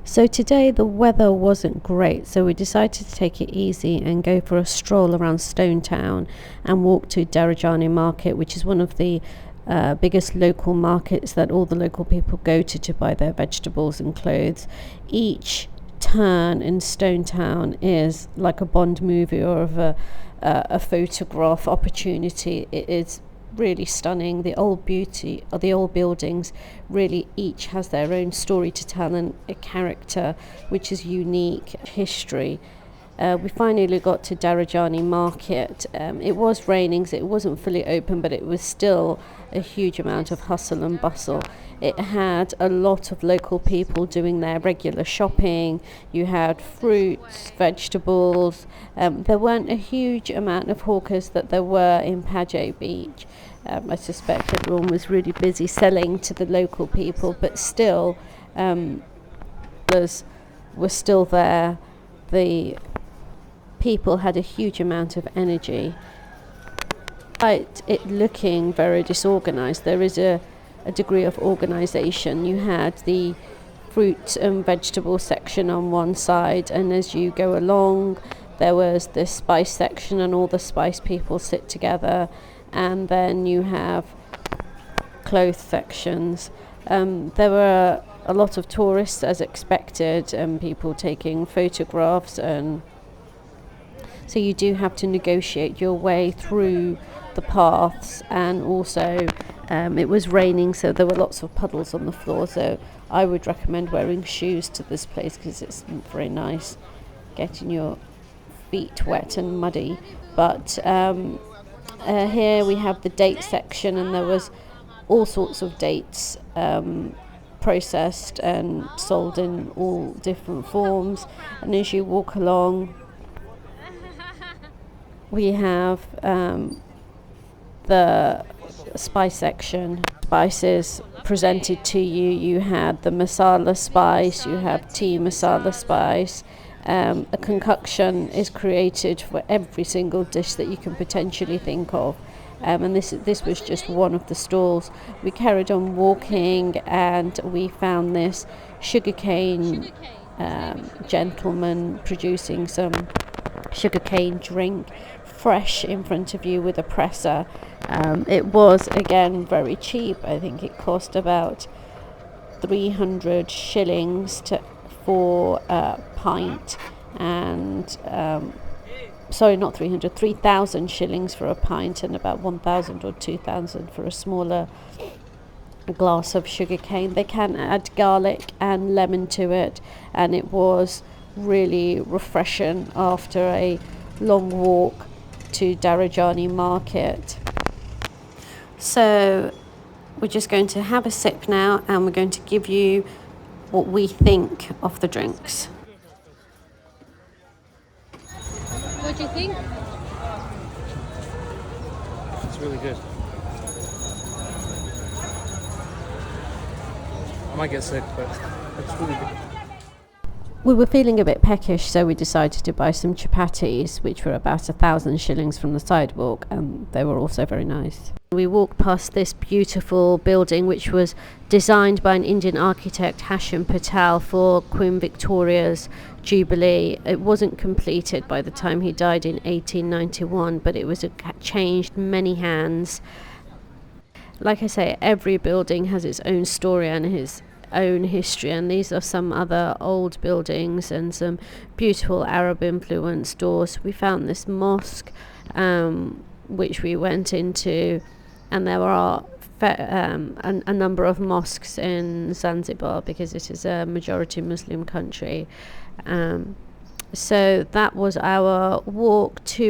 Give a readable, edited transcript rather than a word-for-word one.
So today the weather wasn't great, so we decided to take it easy and go for a stroll around Stone Town and walk to Darajani market, which is one of the biggest local markets that all the local people go to buy their vegetables and clothes. Each turn in Stone Town is like a Bond movie or of a photograph opportunity. It is really stunning. The old buildings really each has their own story to tell and a character which is unique history. We finally got to Darajani market. It was raining, so it wasn't fully open, but it was still a huge amount of hustle and bustle. It had a lot of local people doing their regular shopping. You had fruits, vegetables. There weren't a huge amount of hawkers that there were in Pajo Beach. I suspect everyone was really busy selling to the local people, but still were still there. The people had a huge amount of energy. Despite it looking very disorganized, there is a degree of organization. You had the fruit and vegetable section on one side, and as you go along there was the spice section and all the spice people sit together, and then you have clothes sections. There were a lot of tourists as expected, and people taking photographs, and so you do have to negotiate your way through the paths. And also it was raining, so there were lots of puddles on the floor, so I would recommend wearing shoes to this place because it's not very nice getting your feet wet and muddy. But here we have the date section, and there was all sorts of dates processed and sold in all different forms. And as you walk along, we have the spice section. Spices presented to you. You had the masala spice, you have tea masala spice. A concoction is created for every single dish that you can potentially think of. And this was just one of the stalls. We carried on walking, and we found this sugarcane gentleman producing some sugarcane drink fresh in front of you with a presser. It was again very cheap. I think it cost about 300 shillings for a pint, and sorry, not 300, 3,000 shillings for a pint, and about 1,000 or 2,000 for a smaller glass of sugarcane. They can add garlic and lemon to it, and it was really refreshing after a long walk to Darajani market. So we're just going to have a sip now, and we're going to give you what we think of the drinks. What do you think? It's really good. I might get sick, but it's really good. We were feeling a bit peckish, so we decided to buy some chapatis, which were about 1,000 shillings from the sidewalk, and they were also very nice. We walked past this beautiful building, which was designed by an Indian architect, Hashim Patel, for Queen Victoria's Jubilee. It wasn't completed by the time he died in 1891, but it was changed many hands. Like I say, every building has its own story and his own history, and these are some other old buildings and some beautiful Arab influenced doors. We found this mosque which we went into, and there are a number of mosques in Zanzibar because it is a majority Muslim country. So that was our walk to